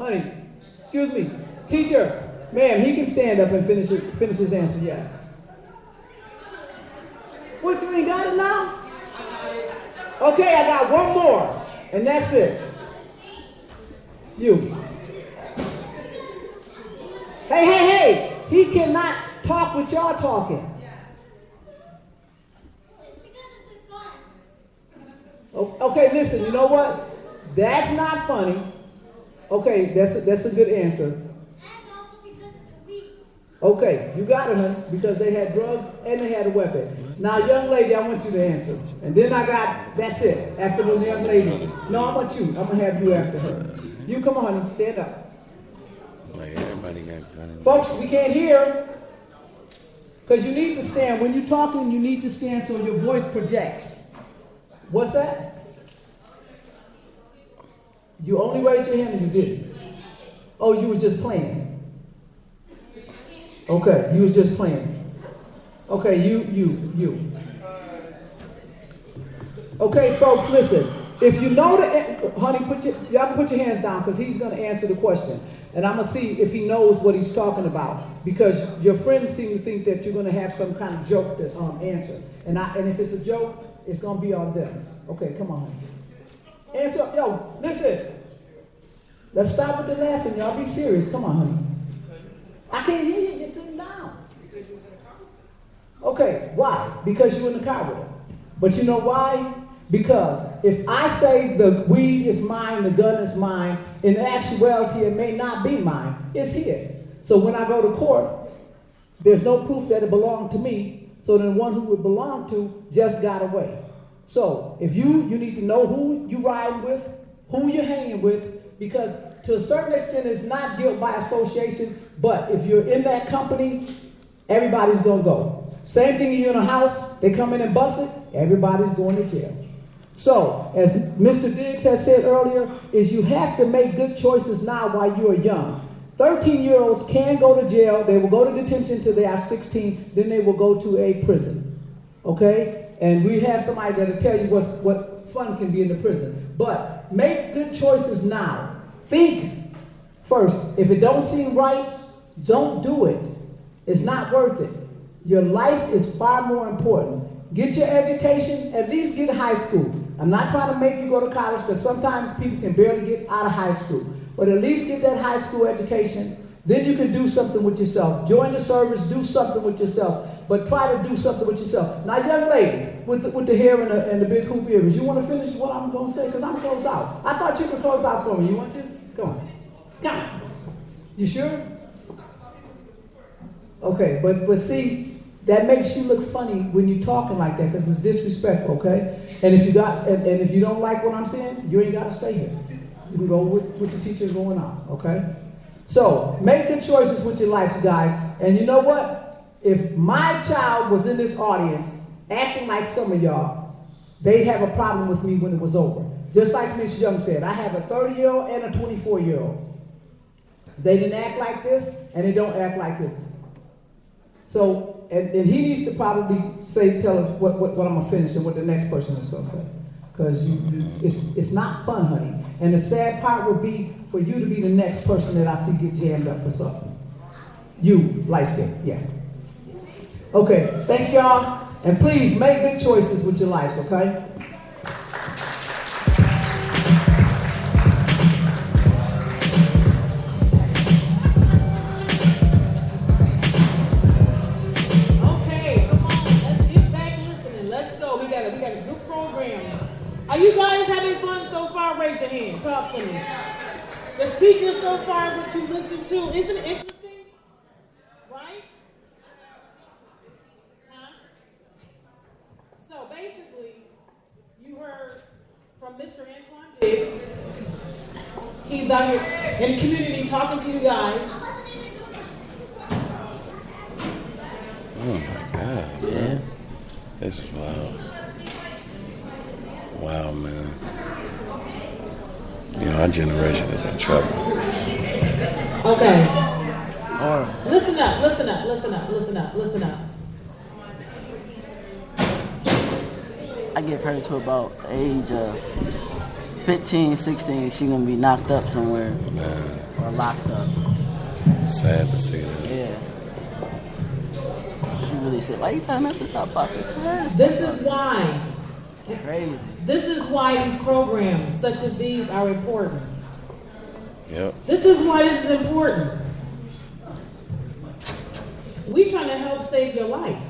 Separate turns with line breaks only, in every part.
honey, excuse me. Teacher, ma'am, he can stand up and finish his answer, yes. What, you ain't got it now? Okay, I got one more, and that's it. You. Hey, he cannot talk with y'all talking. Okay, listen, you know what? That's not funny. Okay, that's a good answer. Okay, you got it, honey, because they had drugs and they had a weapon. Now, young lady, I want you to answer. And then that's it. After the young lady. No, I want you. I'm going to have you after her. You come on, honey, stand up.
Like everybody got guns.
Folks, we can't hear. Because you need to stand. When you're talking, you need to stand so your voice projects. What's that? You only raised your hand and you didn't. Oh, you was just playing. Okay, you was just playing. Okay, you. Okay, folks, listen. If you know honey, y'all can put your hands down because he's going to answer the question. And I'm going to see if he knows what he's talking about. Because your friends seem to think that you're going to have some kind of joke to answer. And if it's a joke, it's going to be on them. Okay, come on, honey. Answer. Yo, listen. Let's stop with the laughing. Y'all be serious. Come on, honey. I can't hear you. You're sitting down. Okay, why? Because you're in the car with him. But you know why? Because if I say the weed is mine, the gun is mine, in actuality it may not be mine. It's his. So when I go to court, there's no proof that it belonged to me. So then the one who it belonged to just got away. So if you need to know who you riding with, who you're hanging with, because to a certain extent it's not guilt by association, but if you're in that company, everybody's going to go. Same thing you're in a house, they come in and bust it, everybody's going to jail. So, as Mr. Diggs had said earlier, is you have to make good choices now while you are young. 13-year-olds can go to jail, they will go to detention till they are 16, then they will go to a prison. Okay? And we have somebody that will tell you what fun can be in the prison. But make good choices now. Think first. If it don't seem right, don't do it. It's not worth it. Your life is far more important. Get your education, at least get high school. I'm not trying to make you go to college because sometimes people can barely get out of high school. But at least get that high school education. Then you can do something with yourself. Join the service, do something with yourself. But try to do something with yourself. Now, young lady, with the hair and the big hoop earrings, you want to finish what I'm going to say? Because I'm going to close out. I thought you could close out for me. You want to? Come on. Come on. You sure? Okay, but see, that makes you look funny when you're talking like that because it's disrespectful, okay? And if you don't like what I'm saying, you ain't got to stay here. You can go with the teachers going on, okay? So, make good choices with your life, you guys. And you know what? If my child was in this audience acting like some of y'all, they'd have a problem with me when it was over. Just like Ms. Young said, I have a 30-year-old and a 24-year-old. They didn't act like this, and they don't act like this. So, and he needs to probably tell us what I'm going to finish and what the next person is going to say. Because it's not fun, honey. And the sad part would be for you to be the next person that I see get jammed up for something. You, light skin, yeah. Okay, thank y'all. And please make good choices with your lives, okay?
Are you guys having fun so far? Raise your hand. Talk to me. The speakers so far, what you listen to, isn't it interesting? Right? Huh? So basically, you heard from Mr. Antoine Diggs. He's out here in the community talking to you guys.
Oh my God, man. This is wild. Wow, man. Our generation is in trouble.
Okay. Listen up.
I give her to about the age of 15, 16. She's going to be knocked up somewhere.
Man.
are locked up.
Sad to see this.
Yeah. She really said, why you telling us to stop talking to her?
This is why.
Crazy.
This is why these programs such as these are important.
Yep.
This is why this is important. We trying to help save your life.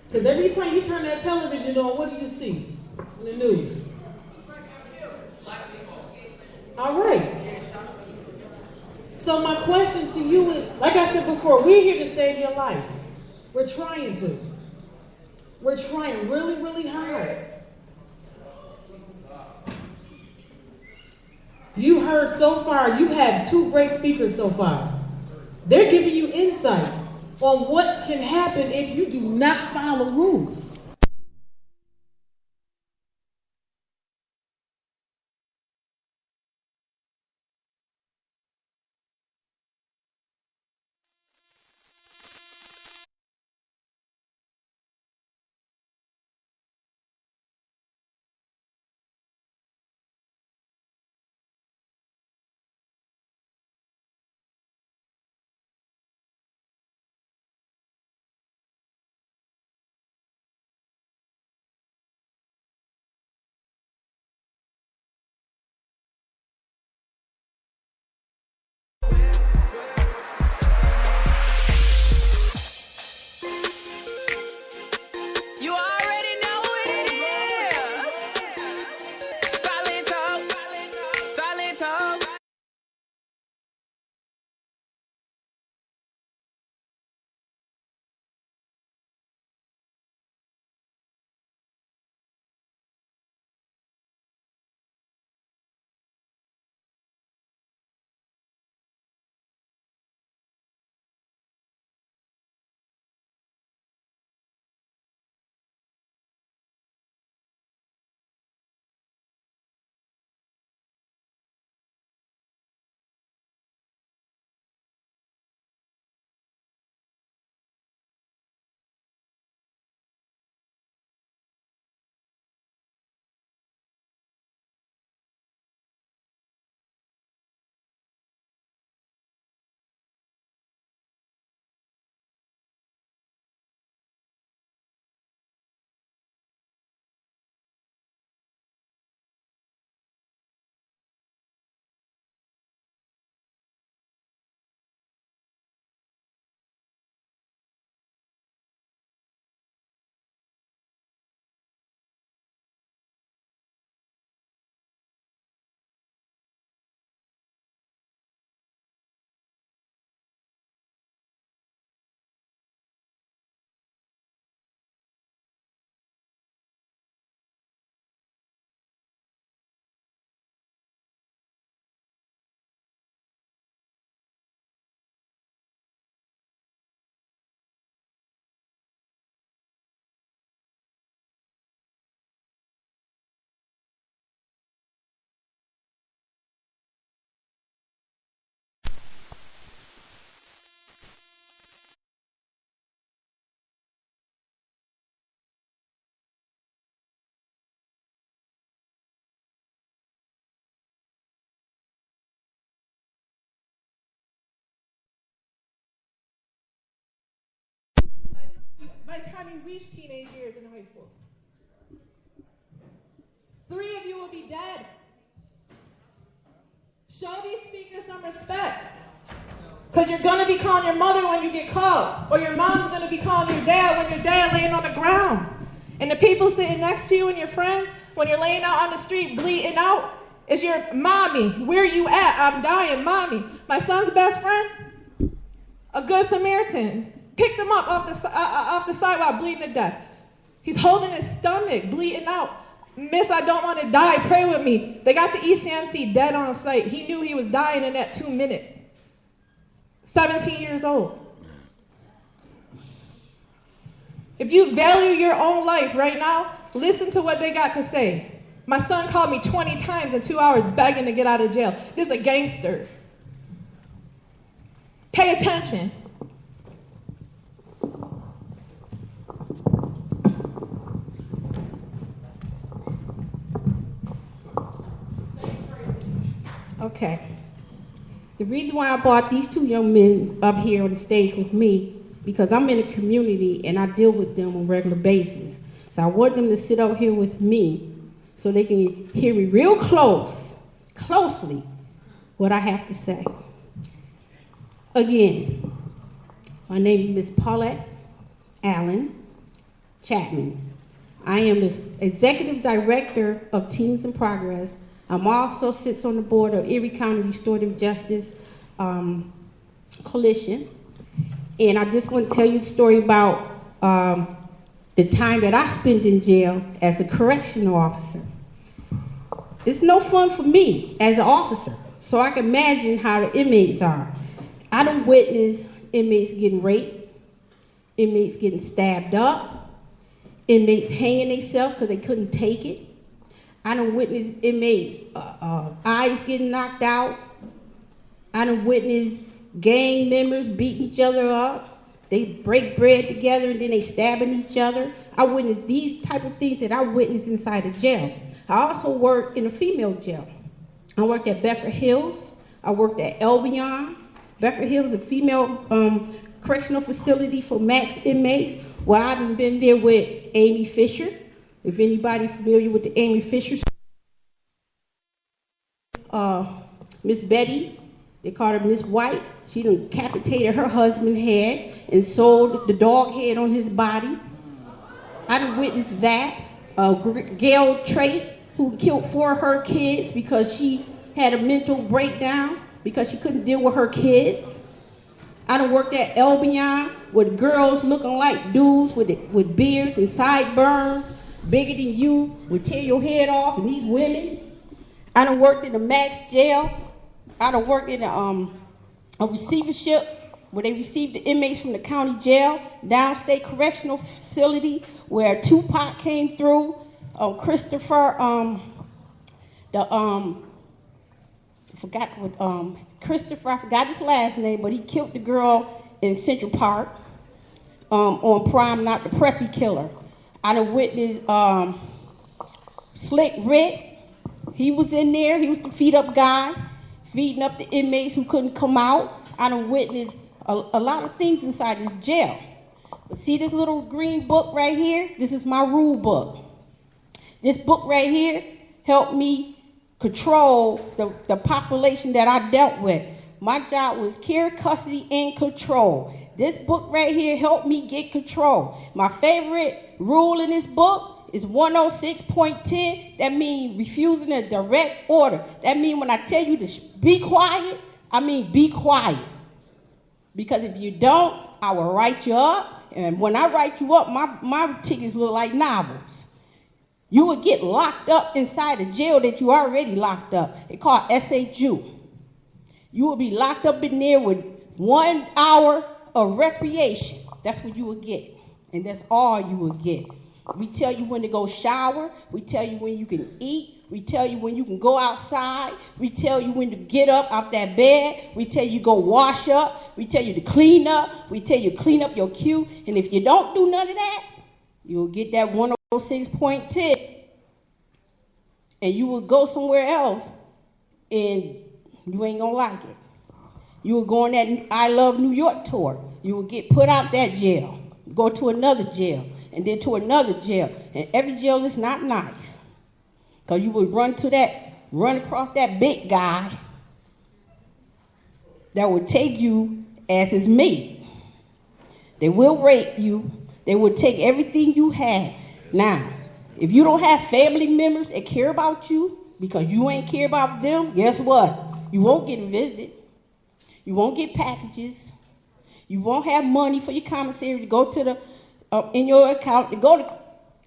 Because every time you turn that television on, what do you see in the news? All right. So my question to you is, like I said before, we're here to save your life. We're trying to. We're trying really, really hard. You heard so far, you've had 2 great speakers so far. They're giving you insight on what can happen if you do not follow rules.
You already know what it is. Silent talk. Silent talk.
By the time you reach teenage years in high school, 3 of you will be dead. Show these speakers some respect. Because you're going to be calling your mother when you get called. Or your mom's going to be calling your dad when your dad laying on the ground. And the people sitting next to you and your friends, when you're laying out on the street bleeding out, is your mommy. Where you at? I'm dying, mommy. My son's best friend, a good Samaritan, picked him up off the sidewalk bleeding to death. He's holding his stomach, bleeding out. Miss, I don't want to die. Pray with me. They got the ECMC dead on site. He knew he was dying in that 2 minutes. 17 years old. If you value your own life right now, listen to what they got to say. My son called me 20 times in 2 hours begging to get out of jail. This is a gangster. Pay attention. Okay.
The reason why I brought these two young men up here on the stage with me, because I'm in a community and I deal with them on a regular basis. So I want them to sit up here with me so they can hear me real closely, what I have to say. Again, my name is Ms. Paulette Allen Chapman. I am the Executive Director of Teens in Progress. I'm also sits on the board of Erie County Restorative Justice Coalition. And I just want to tell you a story about the time that I spent in jail as a correctional officer. It's no fun for me as an officer, so I can imagine how the inmates are. I done witnessed inmates getting raped, inmates getting stabbed up, inmates hanging themselves because they couldn't take it. I done witnessed inmates' eyes getting knocked out. I done witnessed gang members beating each other up. They break bread together and then they stabbing each other. I witnessed these type of things that I witnessed inside a jail. I also worked in a female jail. I worked at Bedford Hills. I worked at Albion. Bedford Hills is a female correctional facility for max inmates. Well, I've been there with Amy Fisher. If anybody familiar with the Amy Fisher, Miss Betty, they called her Miss White. She done decapitated her husband's head and sewed the dog head on his body. I done witnessed that. Gail Trait, who killed 4 of her kids because she had a mental breakdown because she couldn't deal with her kids. I done worked at Albion with girls looking like dudes with beards and sideburns, bigger than you, would tear your head off, and these women. I done worked in the max jail. I done worked in a receivership where they received the inmates from the county jail, downstate correctional facility where Tupac came through, Christopher, Christopher, I forgot his last name, but he killed the girl in Central Park on Prime, not the preppy killer. I done witnessed Slick Rick. He was in there. He was the feed-up guy, feeding up the inmates who couldn't come out. I done witnessed a lot of things inside this jail. But see this little green book right here? This is my rule book. This book right here helped me control the population that I dealt with. My job was care, custody, and control. This book right here helped me get control. My favorite rule in this book is 106.10. That means refusing a direct order. That means when I tell you to be quiet, I mean be quiet. Because if you don't, I will write you up. And when I write you up, my tickets look like novels. You will get locked up inside a jail that you already locked up. It's called SHU. You will be locked up in there with 1 hour of recreation. That's what you will get. And that's all you will get. We tell you when to go shower. We tell you when you can eat. We tell you when you can go outside. We tell you when to get up off that bed. We tell you go wash up. We tell you to clean up. We tell you to clean up your queue. And if you don't do none of that, you'll get that 106.10. And you will go somewhere else and you ain't gonna like it. You will go on that I Love New York tour. You will get put out that jail, go to another jail, and then to another jail. And every jail is not nice. Because you will run across that big guy that will take you as his mate. They will rape you. They will take everything you have. Now, if you don't have family members that care about you because you ain't care about them, guess what? You won't get a visit. You won't get packages. You won't have money for your commissary to go to in your account to go to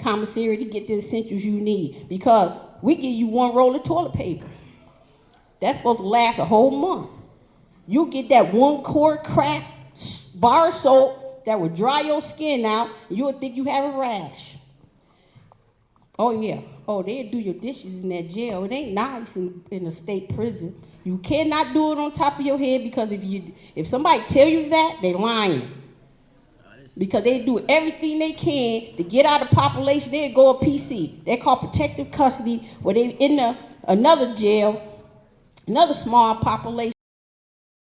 commissary to get the essentials you need because we give you 1 roll of toilet paper. That's supposed to last a whole month. You get that 1 quart craft bar soap that will dry your skin out and you would think you have a rash. Oh yeah. Oh, they'll do your dishes in that jail. It ain't nice in a state prison. You cannot do it on top of your head because if somebody tell you that, they lying. Because they do everything they can to get out of population. They go a PC. They call protective custody where they in another jail, another small population.